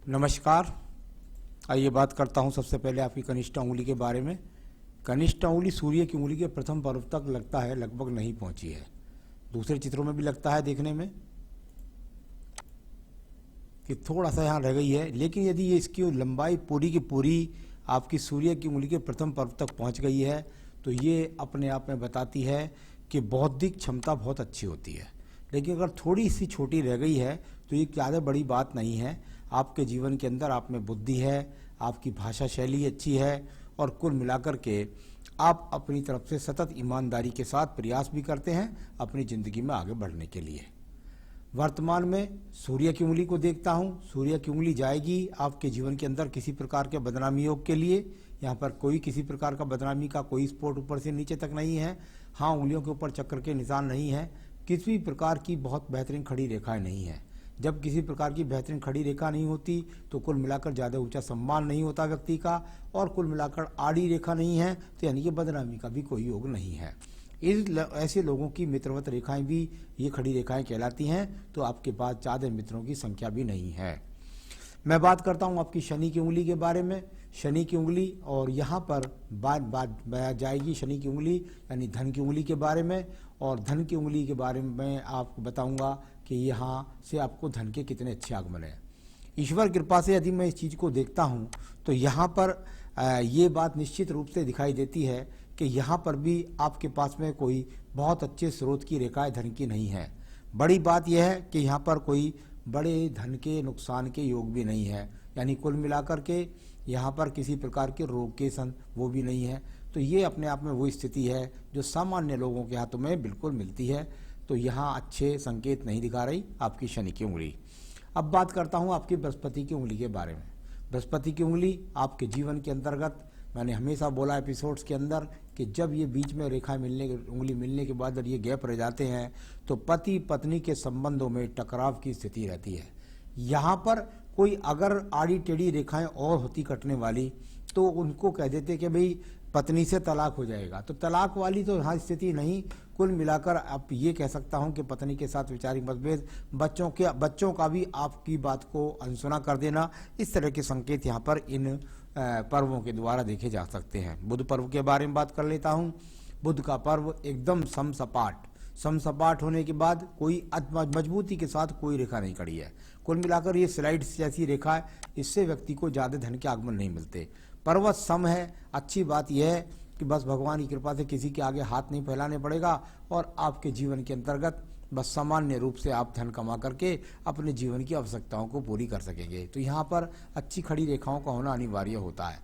नमस्कार। आइए बात करता हूं सबसे पहले आपकी कनिष्ठ उंगली के बारे में। कनिष्ठ उंगली सूर्य की उंगली के प्रथम पर्व तक लगता है लगभग नहीं पहुंची है। दूसरे चित्रों में भी लगता है देखने में कि थोड़ा सा यहाँ रह गई है, लेकिन यदि ये इसकी लंबाई पूरी की पूरी आपकी सूर्य की उंगली के प्रथम पर्व तक पहुंच गई है तो ये अपने आप में बताती है कि बौद्धिक क्षमता बहुत अच्छी होती है। लेकिन अगर थोड़ी सी छोटी रह गई है तो ये ज़्यादा बड़ी बात नहीं है। आपके जीवन के अंदर आप में बुद्धि है, आपकी भाषा शैली अच्छी है और कुल मिलाकर के आप अपनी तरफ से सतत ईमानदारी के साथ प्रयास भी करते हैं अपनी ज़िंदगी में आगे बढ़ने के लिए। वर्तमान में सूर्य की उंगली को देखता हूँ। सूर्य की उंगली जाएगी आपके जीवन के अंदर किसी प्रकार के बदनामी योग के लिए। यहाँ पर कोई किसी प्रकार का बदनामी का कोई स्पॉट ऊपर से नीचे तक नहीं है। हाँ, उंगलियों के ऊपर चक्र के निशान नहीं है। किसी प्रकार की बहुत बेहतरीन खड़ी रेखाएं नहीं है। जब किसी प्रकार की बेहतरीन खड़ी रेखा नहीं होती तो कुल मिलाकर ज़्यादा ऊंचा सम्मान नहीं होता व्यक्ति का, और कुल मिलाकर आड़ी रेखा नहीं है तो यानी कि बदनामी का भी कोई योग नहीं है। ऐसे लोगों की मित्रवत रेखाएं भी ये खड़ी रेखाएं कहलाती हैं, तो आपके पास ज़्यादा मित्रों की संख्या भी नहीं है। मैं बात करता हूं आपकी शनि की उंगली के बारे में। शनि की उंगली, और यहाँ पर बात जाएगी शनि की उंगली यानी धन की उंगली के बारे में। और धन की उंगली के बारे में आपको बताऊंगा कि यहाँ से आपको धन के कितने अच्छे आगमन हैं। ईश्वर कृपा से यदि मैं इस चीज़ को देखता हूँ तो यहाँ पर ये बात निश्चित रूप से दिखाई देती है कि यहाँ पर भी आपके पास में कोई बहुत अच्छे स्रोत की रेखाएं धन की नहीं है। बड़ी बात यह है कि यहाँ पर कोई बड़े धन के नुकसान के योग भी नहीं है, यानी कुल मिलाकर के यहाँ पर किसी प्रकार के रोग के वो भी नहीं है। तो ये अपने आप में वो स्थिति है जो सामान्य लोगों के हाथों में बिल्कुल मिलती है। तो यहाँ अच्छे संकेत नहीं दिखा रही आपकी शनि की उंगली। अब बात करता हूँ आपकी बृहस्पति की उंगली के बारे में। बृहस्पति की उंगली आपके जीवन के अंतर्गत, मैंने हमेशा बोला एपिसोड्स के अंदर कि जब ये बीच में रेखा उंगली मिलने के बाद जब ये गैप रह जाते हैं तो पति पत्नी के संबंधों में टकराव की स्थिति रहती है। यहाँ पर कोई अगर आड़ी टेढ़ी रेखाएं और होती कटने वाली तो उनको कह देते कि भाई पत्नी से तलाक हो जाएगा, तो तलाक वाली तो यहाँ स्थिति नहीं। कुल मिलाकर आप ये कह सकता हूँ कि पत्नी के साथ वैचारिक मतभेद, बच्चों का भी आपकी बात को अनसुना कर देना, इस तरह के संकेत यहाँ पर इन पर्वों के द्वारा देखे जा सकते हैं। बुध पर्व के बारे में बात कर लेता हूँ। बुध का पर्व एकदम समसपाट होने के बाद कोई मजबूती के साथ कोई रेखा नहीं खड़ी है। कुल मिलाकर ये स्लाइड जैसी रेखा है, इससे व्यक्ति को ज़्यादा धन के आगमन नहीं मिलते। पर्वत सम है। अच्छी बात यह है कि बस भगवान की कृपा से किसी के आगे हाथ नहीं फैलाने पड़ेगा और आपके जीवन के अंतर्गत बस सामान्य रूप से आप धन कमा करके अपने जीवन की आवश्यकताओं को पूरी कर सकेंगे। तो यहाँ पर अच्छी खड़ी रेखाओं का होना अनिवार्य होता है।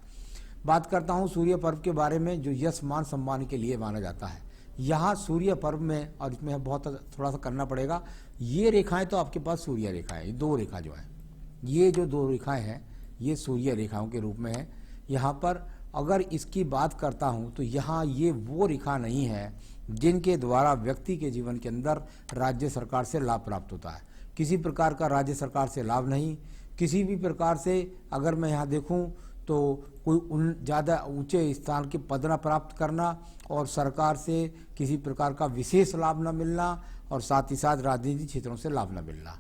बात करता हूँ सूर्य पर्व के बारे में जो यश मान सम्मान के लिए माना जाता है। यहाँ सूर्य पर्व में, और इसमें बहुत थोड़ा सा करना पड़ेगा, ये रेखाएं तो आपके पास सूर्य रेखाएं, ये दो रेखा जो है, ये जो दो रेखाएं हैं ये सूर्य रेखाओं के रूप में है। यहाँ पर अगर इसकी बात करता हूँ तो यहाँ ये वो रेखा नहीं है जिनके द्वारा व्यक्ति के जीवन के अंदर राज्य सरकार से लाभ प्राप्त होता है। किसी प्रकार का राज्य सरकार से लाभ नहीं। किसी भी प्रकार से अगर मैं यहाँ देखूँ तो कोई ज़्यादा ऊंचे स्थान के पद न प्राप्त करना और सरकार से किसी प्रकार का विशेष लाभ न मिलना और साथ ही साथ राजनीतिक क्षेत्रों से लाभ न मिलना।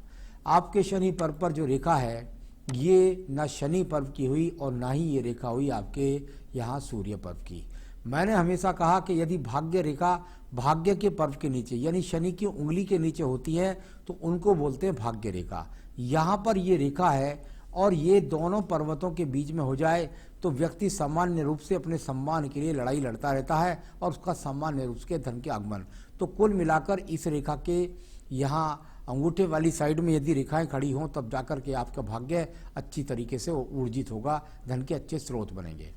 आपके शनि पर्व पर जो रेखा है ये न शनि पर्व की हुई और ना ही ये रेखा हुई आपके यहाँ सूर्य पर्व की। मैंने हमेशा कहा कि यदि भाग्य रेखा भाग्य के पर्व के नीचे यानी शनि की उंगली के नीचे होती है तो उनको बोलते हैं भाग्य रेखा। यहाँ पर ये रेखा है और ये दोनों पर्वतों के बीच में हो जाए तो व्यक्ति सामान्य रूप से अपने सम्मान के लिए लड़ाई लड़ता रहता है और उसका सामान्य रूप से धन के आगमन। तो कुल मिलाकर इस रेखा के यहाँ अंगूठे वाली साइड में यदि रेखाएं खड़ी हों तब जाकर के आपका भाग्य अच्छी तरीके से ऊर्जित होगा, धन के अच्छे स्रोत बनेंगे।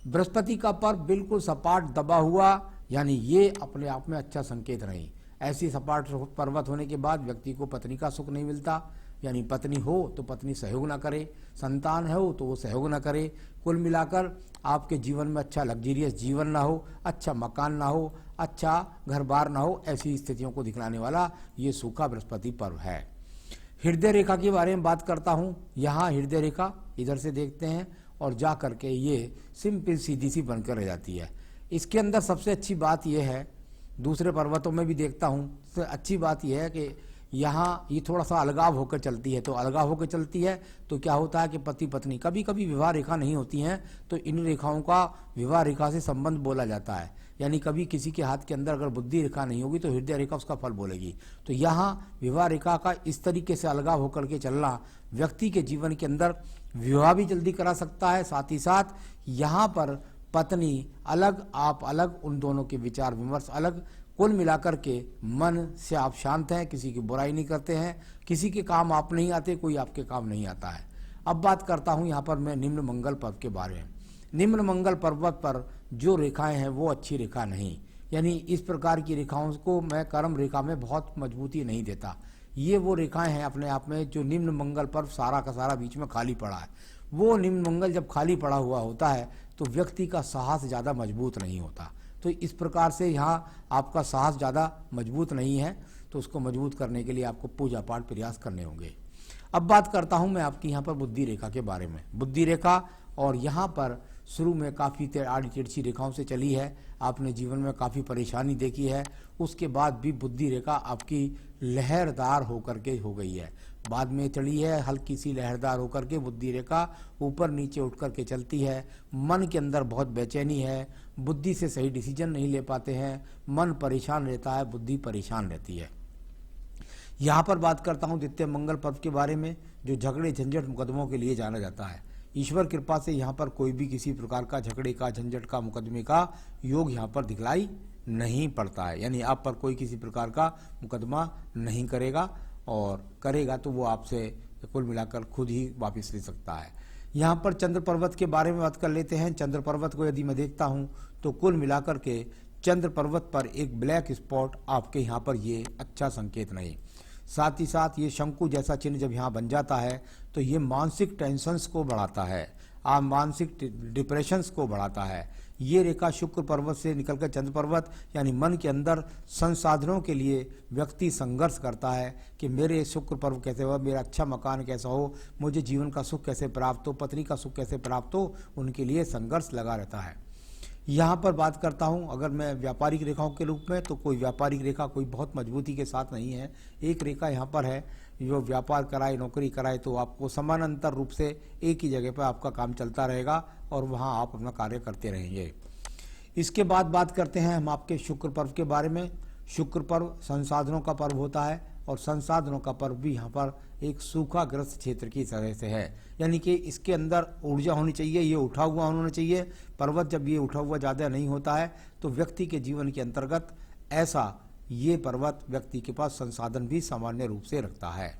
बृहस्पति का पर्व बिल्कुल सपाट दबा हुआ, यानी ये अपने आप में अच्छा संकेत नहीं। ऐसी सपाट पर्वत होने के बाद व्यक्ति को पत्नी का सुख नहीं मिलता, यानी पत्नी हो तो पत्नी सहयोग ना करे, संतान हो तो वो सहयोग ना करे। कुल मिलाकर आपके जीवन में अच्छा लग्जरियस जीवन ना हो, अच्छा मकान ना हो, अच्छा घर बार ना हो, ऐसी स्थितियों को दिखलाने वाला ये सूखा बृहस्पति पर्व है। हृदय रेखा के बारे में बात करता हूँ। यहाँ हृदय रेखा इधर से देखते हैं और जा करके ये सिंपल सीधी सी बनकर रह जाती है। इसके अंदर सबसे अच्छी बात यह है, दूसरे पर्वतों में भी देखता हूँ, तो अच्छी बात यह है कि यहाँ ये थोड़ा सा अलगाव होकर चलती है। तो अलगाव होकर चलती है तो क्या होता है कि पति पत्नी कभी कभी विवाह रेखा नहीं होती हैं, तो इन रेखाओं का विवाह रेखा से संबंध बोला जाता है। यानी कभी किसी के हाथ के अंदर अगर बुद्धि रेखा नहीं होगी तो हृदय रेखा उसका फल बोलेगी। तो यहाँ विवाह रेखा का इस तरीके से अलगाव होकर के चलना व्यक्ति के जीवन के अंदर विवाह भी जल्दी करा सकता है। साथ ही साथ यहाँ पर पत्नी अलग आप अलग, उन दोनों के विचार विमर्श अलग, कुल मिलाकर के मन से आप शांत हैं, किसी की बुराई नहीं करते हैं, किसी के काम आप नहीं आते, कोई आपके काम नहीं आता है। अब बात करता हूं यहाँ पर मैं निम्न मंगल पर्व के बारे में। निम्न मंगल पर्वत पर जो रेखाएं हैं वो अच्छी रेखा नहीं, यानी इस प्रकार की रेखाओं को मैं कर्म रेखा में बहुत मजबूती नहीं देता। ये वो रेखाएं हैं अपने आप में जो निम्न मंगल पर्व सारा का सारा बीच में खाली पड़ा है। वो निम्न मंगल जब खाली पड़ा हुआ होता है तो व्यक्ति का साहस ज़्यादा मजबूत नहीं होता। तो इस प्रकार से यहाँ आपका साहस ज़्यादा मजबूत नहीं है, तो उसको मजबूत करने के लिए आपको पूजा पाठ प्रयास करने होंगे। अब बात करता हूँ मैं आपकी यहाँ पर बुद्धि रेखा के बारे में। बुद्धि रेखा और यहाँ पर शुरू में काफ़ी आड़ी तिरछी रेखाओं से चली है, आपने जीवन में काफ़ी परेशानी देखी है, उसके बाद भी बुद्धि रेखा आपकी लहरदार होकर के हो गई है। बाद में चढ़ी है हल्की सी लहरदार होकर के बुद्धि रेखा ऊपर नीचे उठ कर के चलती है। मन के अंदर बहुत बेचैनी है, बुद्धि से सही डिसीजन नहीं ले पाते हैं, मन परेशान रहता है, बुद्धि परेशान रहती है। यहाँ पर बात करता हूँ द्वितीय मंगल पर्व के बारे में, जो झगड़े झंझट मुकदमों के लिए जाना जाता है। ईश्वर कृपा से यहाँ पर कोई भी किसी प्रकार का झगड़े का झंझट का मुकदमे का योग यहाँ पर दिखलाई नहीं पड़ता है, यानी आप पर कोई किसी प्रकार का मुकदमा नहीं करेगा, और करेगा तो वो आपसे कुल मिलाकर खुद ही वापस ले सकता है। यहाँ पर चंद्र पर्वत के बारे में बात कर लेते हैं। चंद्र पर्वत को यदि मैं देखता हूँ तो कुल मिलाकर के चंद्र पर्वत पर एक ब्लैक स्पॉट आपके यहाँ पर ये अच्छा संकेत नहीं। साथ ही साथ ये शंकु जैसा चिन्ह जब यहाँ बन जाता है तो ये मानसिक टेंशन्स को बढ़ाता है, आप मानसिक डिप्रेशंस को बढ़ाता है। ये रेखा शुक्र पर्वत से निकलकर चंद्र पर्वत यानी मन के अंदर संसाधनों के लिए व्यक्ति संघर्ष करता है कि मेरे शुक्र पर्व कैसे हो, मेरा अच्छा मकान कैसा हो, मुझे जीवन का सुख कैसे प्राप्त हो, पत्नी का सुख कैसे प्राप्त हो, उनके लिए संघर्ष लगा रहता है। यहाँ पर बात करता हूँ अगर मैं व्यापारिक रेखाओं के रूप में, तो कोई व्यापारिक रेखा कोई बहुत मजबूती के साथ नहीं है। एक रेखा यहाँ पर है जो व्यापार कराए नौकरी कराए तो आपको समानांतर रूप से एक ही जगह पर आपका काम चलता रहेगा और वहाँ आप अपना कार्य करते रहेंगे। इसके बाद बात करते हैं हम आपके शुक्र पर्व के बारे में। शुक्र पर्व संसाधनों का पर्व होता है और संसाधनों का पर्व भी यहाँ पर एक सूखाग्रस्त क्षेत्र की तरह से है, यानी कि इसके अंदर ऊर्जा होनी चाहिए, ये उठा हुआ होना चाहिए। पर्वत जब ये उठा हुआ ज़्यादा नहीं होता है तो व्यक्ति के जीवन के अंतर्गत ऐसा ये पर्वत व्यक्ति के पास संसाधन भी सामान्य रूप से रखता है।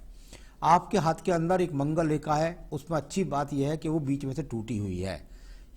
आपके हाथ के अंदर एक मंगल रेखा है, उसमें अच्छी बात यह है कि वो बीच में से टूटी हुई है।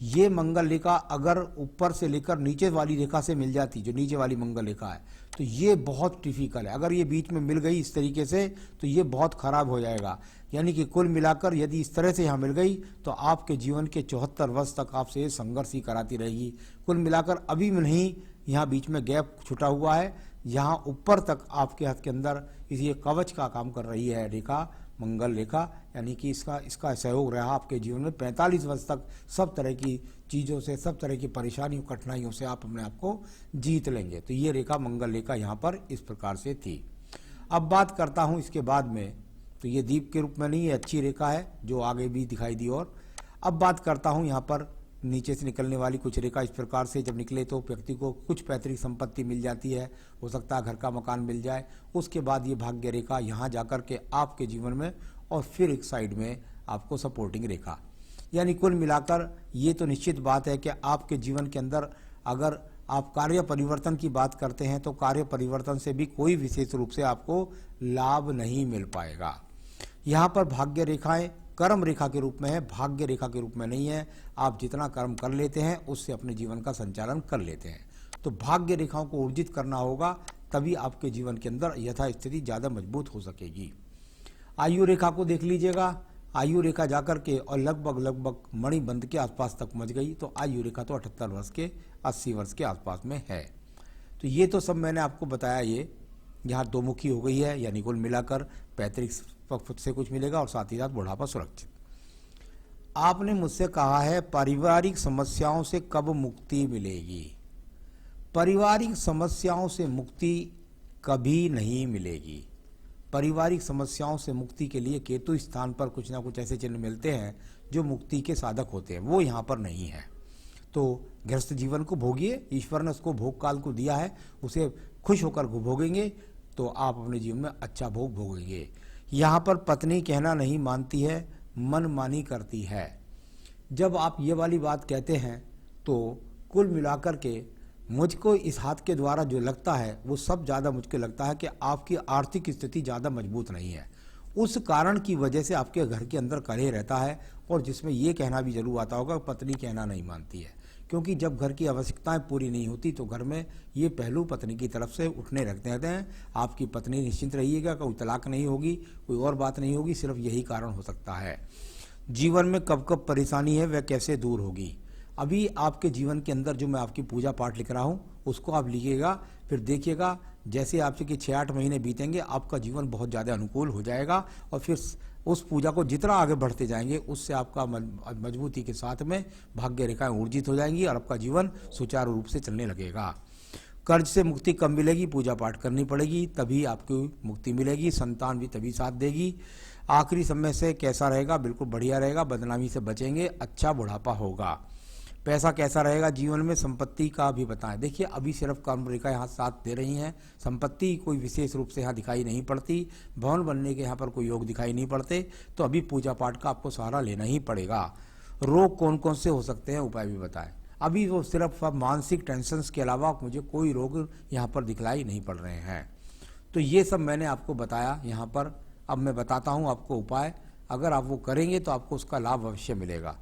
ये मंगल रेखा अगर ऊपर से लेकर नीचे वाली रेखा से मिल जाती, जो नीचे वाली मंगल रेखा है, तो ये बहुत टिपिकल है। अगर ये बीच में मिल गई इस तरीके से तो ये बहुत खराब हो जाएगा। यानी कि कुल मिलाकर यदि इस तरह से यहाँ मिल गई तो आपके जीवन के 74 वर्ष तक आपसे संघर्ष ही कराती रहेगी। कुल मिलाकर अभी में नहीं, यहाँ बीच में गैप छुटा हुआ है, यहाँ ऊपर तक आपके हाथ के अंदर इसी कवच का काम कर रही है रेखा, मंगल रेखा, यानी कि इसका सहयोग रहा आपके जीवन में 45 वर्ष तक। सब तरह की चीज़ों से, सब तरह की परेशानियों कठिनाइयों से आप अपने आप को जीत लेंगे। तो ये रेखा मंगल रेखा यहाँ पर इस प्रकार से थी। अब बात करता हूँ इसके बाद में, तो ये दीप के रूप में नहीं, ये अच्छी रेखा है जो आगे भी दिखाई दी। और अब बात करता हूँ यहाँ पर नीचे से निकलने वाली कुछ रेखा इस प्रकार से जब निकले तो व्यक्ति को कुछ पैतृक संपत्ति मिल जाती है, हो सकता है घर का मकान मिल जाए। उसके बाद ये भाग्य रेखा यहाँ जाकर के आपके जीवन में, और फिर एक साइड में आपको सपोर्टिंग रेखा, यानी कुल मिलाकर ये तो निश्चित बात है कि आपके जीवन के अंदर अगर आप कार्य परिवर्तन की बात करते हैं तो कार्य परिवर्तन से भी कोई विशेष रूप से आपको लाभ नहीं मिल पाएगा। यहाँ पर भाग्य रेखाएं कर्म रेखा के रूप में है, भाग्य रेखा के रूप में नहीं है। आप जितना कर्म कर लेते हैं उससे अपने जीवन का संचालन कर लेते हैं। तो भाग्य रेखाओं को ऊर्जित करना होगा, तभी आपके जीवन के अंदर यथास्थिति ज़्यादा मजबूत हो सकेगी। आयु रेखा को देख लीजिएगा। आयु रेखा जाकर के और लगभग मणिबंध के आसपास तक पहुँच गई, तो आयु रेखा तो 78 वर्ष के 80 वर्ष के आसपास में है। तो ये तो सब मैंने आपको बताया। ये यहाँ दो मुखी हो गई है, यानी कुल मिलाकर पैतृक पक्ष से कुछ मिलेगा और साथ ही साथ बुढ़ापा सुरक्षित। आपने मुझसे कहा है पारिवारिक समस्याओं से कब मुक्ति मिलेगी। पारिवारिक समस्याओं से मुक्ति कभी नहीं मिलेगी। पारिवारिक समस्याओं से मुक्ति के लिए केतु स्थान पर कुछ ना कुछ ऐसे चिन्ह मिलते हैं जो मुक्ति के साधक होते हैं, वो यहाँ पर नहीं है। तो गृहस्थ जीवन को भोगिए, ईश्वर ने उसको भोग काल को दिया है, उसे खुश होकर भोगेंगे तो आप अपने जीवन में अच्छा भोग भोगेंगे। यहाँ पर पत्नी कहना नहीं मानती है, मनमानी करती है। जब आप ये वाली बात कहते हैं तो कुल मिलाकर के मुझको इस हाथ के द्वारा जो लगता है वो सब ज़्यादा मुझको लगता है कि आपकी आर्थिक स्थिति ज़्यादा मजबूत नहीं है। उस कारण की वजह से आपके घर के अंदर कलह रहता है, और जिसमें ये कहना भी जरूर आता होगा पत्नी कहना नहीं मानती है, क्योंकि जब घर की आवश्यकताएं पूरी नहीं होती तो घर में ये पहलू पत्नी की तरफ से उठने लगते रहते हैं। आपकी पत्नी निश्चिंत रहिएगा, कोई तलाक नहीं होगी, कोई और बात नहीं होगी, सिर्फ यही कारण हो सकता है। जीवन में कब कब परेशानी है वह कैसे दूर होगी। अभी आपके जीवन के अंदर जो मैं आपकी पूजा पाठ लिख रहा हूँ उसको आप लिखिएगा, फिर देखिएगा जैसे आपसे कि 6-8 महीने बीतेंगे आपका जीवन बहुत ज़्यादा अनुकूल हो जाएगा, और फिर उस पूजा को जितना आगे बढ़ते जाएंगे उससे आपका मजबूती के साथ में भाग्य रेखाएं ऊर्जित हो जाएंगी और आपका जीवन सुचारू रूप से चलने लगेगा। कर्ज से मुक्ति कब मिलेगी? पूजा पाठ करनी पड़ेगी, तभी आपको मुक्ति मिलेगी। संतान भी तभी साथ देगी। आखिरी समय से कैसा रहेगा? बिल्कुल बढ़िया रहेगा, बदनामी से बचेंगे, अच्छा बुढ़ापा होगा। पैसा कैसा रहेगा जीवन में? संपत्ति का भी बताएं। देखिए अभी सिर्फ कर्म रेखा यहाँ साथ दे रही हैं, संपत्ति कोई विशेष रूप से यहाँ दिखाई नहीं पड़ती, भवन बनने के यहाँ पर कोई योग दिखाई नहीं पड़ते, तो अभी पूजा पाठ का आपको सहारा लेना ही पड़ेगा। रोग कौन कौन से हो सकते हैं, उपाय भी बताएं। अभी वो सिर्फ मानसिक टेंशन के अलावा मुझे कोई रोग यहाँ पर दिखलाई नहीं पड़ रहे हैं। तो ये सब मैंने आपको बताया यहाँ पर। अब मैं बताता हूँ आपको उपाय, अगर आप वो करेंगे तो आपको उसका लाभ अवश्य मिलेगा।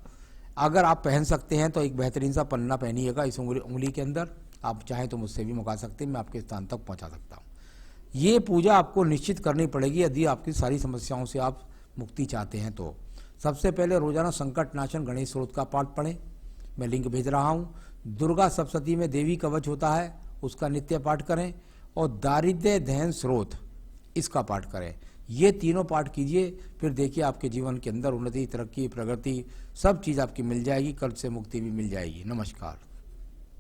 अगर आप पहन सकते हैं तो एक बेहतरीन सा पन्ना पहनिएगा इस उंगली के अंदर, आप चाहें तो मुझसे भी मंगा सकते हैं, मैं आपके स्थान तक पहुंचा सकता हूं। ये पूजा आपको निश्चित करनी पड़ेगी यदि आपकी सारी समस्याओं से आप मुक्ति चाहते हैं तो। सबसे पहले रोजाना संकट नाशन गणेश स्त्रोत का पाठ पढ़ें, मैं लिंक भेज रहा हूँ। दुर्गा सप्तशती में देवी कवच होता है, उसका नित्य पाठ करें, और दारिद्र्य ध्यान स्रोत इसका पाठ करें। ये तीनों पाठ कीजिए, फिर देखिए आपके जीवन के अंदर उन्नति, तरक्की, प्रगति सब चीज़ आपकी मिल जाएगी, कर्ज से मुक्ति भी मिल जाएगी। नमस्कार।